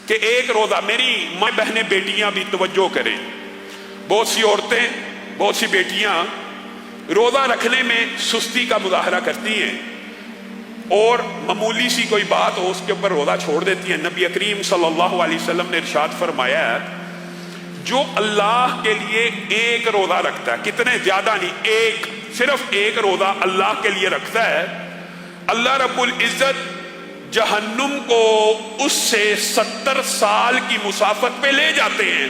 کہ ایک روزہ، میری ماں بہنیں بیٹیاں بھی توجہ کریں، بہت سی عورتیں، بہت سی بیٹیاں روزہ رکھنے میں سستی کا مظاہرہ کرتی ہیں اور معمولی سی کوئی بات ہو اس کے اوپر روزہ چھوڑ دیتی ہیں۔ نبی کریم صلی اللہ علیہ وسلم نے ارشاد فرمایا ہے جو اللہ کے لیے ایک روزہ رکھتا ہے، کتنے، زیادہ نہیں، ایک، صرف ایک روزہ اللہ کے لیے رکھتا ہے، اللہ رب العزت جہنم کو اس سے 70 سال کی مسافت پہ لے جاتے ہیں۔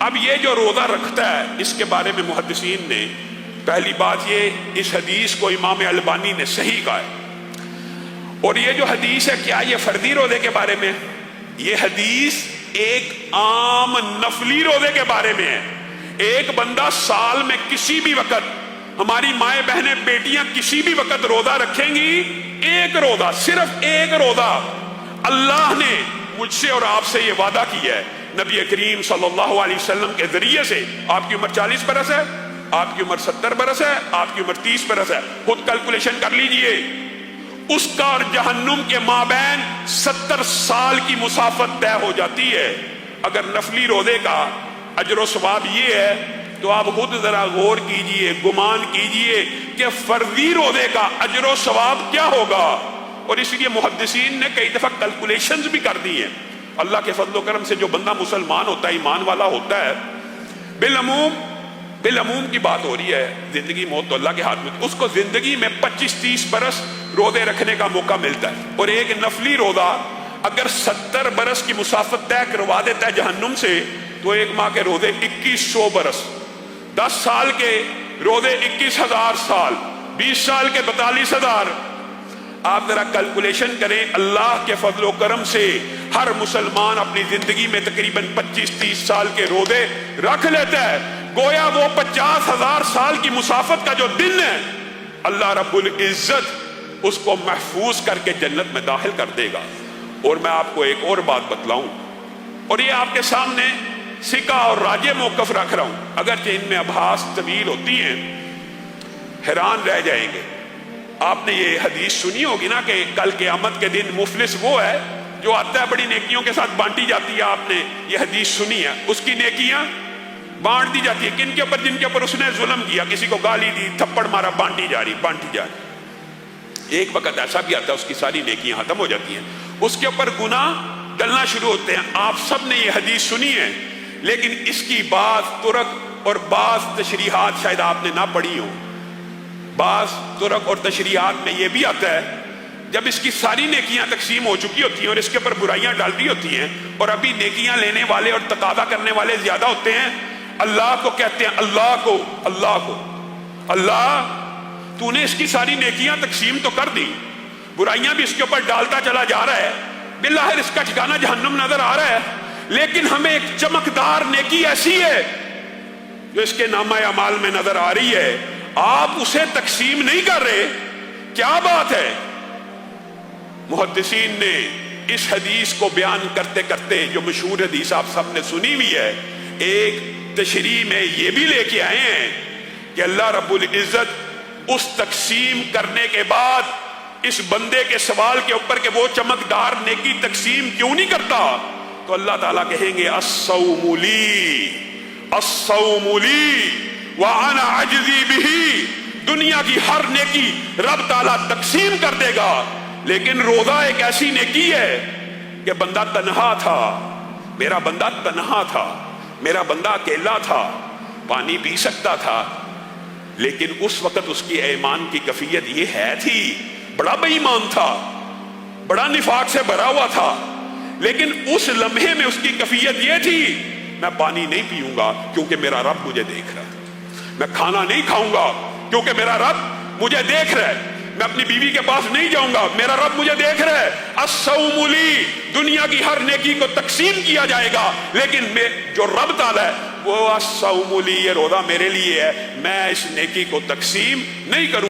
اب یہ جو روزہ رکھتا ہے اس کے بارے میں محدثین نے پہلی بات یہ، اس حدیث کو امام البانی نے صحیح کہا ہے، اور یہ جو حدیث ہے کیا یہ فردی روزے کے بارے میں؟ یہ حدیث ایک عام نفلی روزے کے بارے میں ہے۔ ایک بندہ سال میں کسی بھی وقت، ہماری مائیں بہنیں بیٹیاں کسی بھی وقت روزہ رکھیں گی، ایک روزہ، صرف ایک روزہ، اللہ نے مجھ سے اور آپ سے یہ وعدہ کیا ہے نبی کریم صلی اللہ علیہ وسلم کے ذریعے سے۔ آپ کی عمر 40 برس ہے، آپ کی عمر 70 برس ہے، آپ کی عمر 30 برس ہے، خود کیلکولیشن کر لیجئے، اس کا اور جہنم کے مابین 70 سال کی مسافت طے ہو جاتی ہے۔ اگر نفلی روزے کا اجر و ثواب یہ ہے تو آپ خود ذرا غور کیجئے، گمان کیجئے کہ فرضی روزے کا اجر و ثواب کیا ہوگا۔ اور اس لیے محدثین نے کئی دفعہ کیلکولیشنز بھی کر دی ہیں۔ اللہ کے فضل و کرم سے جو بندہ مسلمان ہوتا ہے، ایمان والا ہوتا ہے، بالعموم کی بات ہو رہی ہے، زندگی موت تو اللہ کے ہاتھ میں، اس کو زندگی میں 25-30 برس روزے رکھنے کا موقع ملتا ہے، اور ایک نفلی روزہ اگر 70 برس کی مسافت طے کروا دیتا ہے جہنم سے تو ایک ماہ کے روزے 2100 برس، 10 سال کے روزے 21,000 سال، 20 سال کے 42,000۔ آپ ذرا کیلکولیشن کریں، اللہ کے فضل و کرم سے ہر مسلمان اپنی زندگی میں تقریباً 25-30 سال کے روزے رکھ لیتا ہے، گویا وہ 50,000 سال کی مسافت کا جو دن ہے اللہ رب العزت اس کو محفوظ کر کے جنت میں داخل کر دے گا۔ اور میں آپ کو ایک اور بات بتلاؤں، اور یہ آپ کے سامنے سکہ اور راجے موقف رکھ رہا ہوں، اگرچہ ان میں ابحاث طویل ہوتی ہیں، حیران رہ جائیں گے۔ آپ نے یہ حدیث سنی ہوگی نا کہ کل قیامت کے دن مفلس وہ ہے جو آتا ہے بڑی نیکیوں کے ساتھ بانٹی جاتی ہے، آپ نے یہ حدیث سنی ہے، اس کی نیکیاں بانٹ دی جاتی ہے، کن کے اوپر؟ جن کے اوپر اس نے ظلم کیا، کسی کو گالی دی، تھپڑ مارا، بانٹی جا رہی۔ ایک وقت ایسا بھی آتا ہے اس کی ساری نیکیاں ختم ہو جاتی ہیں، اس کے اوپر گناہ ڈلنا شروع ہوتے ہیں۔ آپ سب نے یہ حدیث سنی ہے، لیکن اس کی بعض طرق اور بعض تشریحات شاید آپ نے نہ پڑھی ہوں۔ بعض طرق اور تشریحات میں یہ بھی آتا ہے جب اس کی ساری نیکیاں تقسیم ہو چکی ہوتی ہیں اور اس کے اوپر برائیاں ڈال دی ہوتی ہیں اور ابھی نیکیاں لینے والے اور تقاضا کرنے والے زیادہ ہوتے ہیں، اللہ کو کہتے ہیں، اللہ تو نے اس کی ساری نیکیاں تقسیم تو کر دی، برائیاں بھی اس کے اوپر ڈالتا چلا جا رہا ہے، بالآخر اس کا ٹھکانہ جہنم نظر آ رہا ہے، لیکن ہمیں ایک چمکدار نیکی ایسی ہے جو اس کے نامہ اعمال میں نظر آ رہی ہے، آپ اسے تقسیم نہیں کر رہے، کیا بات ہے؟ محدثین نے اس حدیث کو بیان کرتے کرتے جو مشہور حدیث آپ سب نے سنی ہوئی ہے، ایک تشریح میں یہ بھی لے کے آئے ہیں کہ اللہ رب العزت اس تقسیم کرنے کے بعد اس بندے کے سوال کے اوپر کہ وہ چمکدار نیکی تقسیم کیوں نہیں کرتا، تو اللہ تعالیٰ کہیں گے الصوم لی وانا اجزی بہ، دنیا کی ہر نیکی رب تعالیٰ تقسیم کر دے گا، لیکن روزہ ایک ایسی نیکی ہے کہ بندہ تنہا تھا، میرا بندہ تنہا تھا، میرا بندہ اکیلا تھا، پانی پی سکتا تھا، لیکن اس وقت اس کی ایمان کی کیفیت یہ ہے تھی، بڑا بے ایمان تھا، بڑا نفاق سے بھرا ہوا تھا، لیکن اس لمحے میں اس کی کیفیت یہ تھی میں پانی نہیں پیوں گا کیونکہ میرا رب مجھے دیکھ رہا ہے، میں کھانا نہیں کھاؤں گا کیونکہ میرا رب مجھے دیکھ رہا ہے، میں اپنی بیوی کے پاس نہیں جاؤں گا، میرا رب مجھے دیکھ رہا ہے۔ الصوم لی، دنیا کی ہر نیکی کو تقسیم کیا جائے گا، لیکن جو رب تعالیٰ ہے وہ الصوم لی، یہ روزہ میرے لیے ہے، میں اس نیکی کو تقسیم نہیں کروں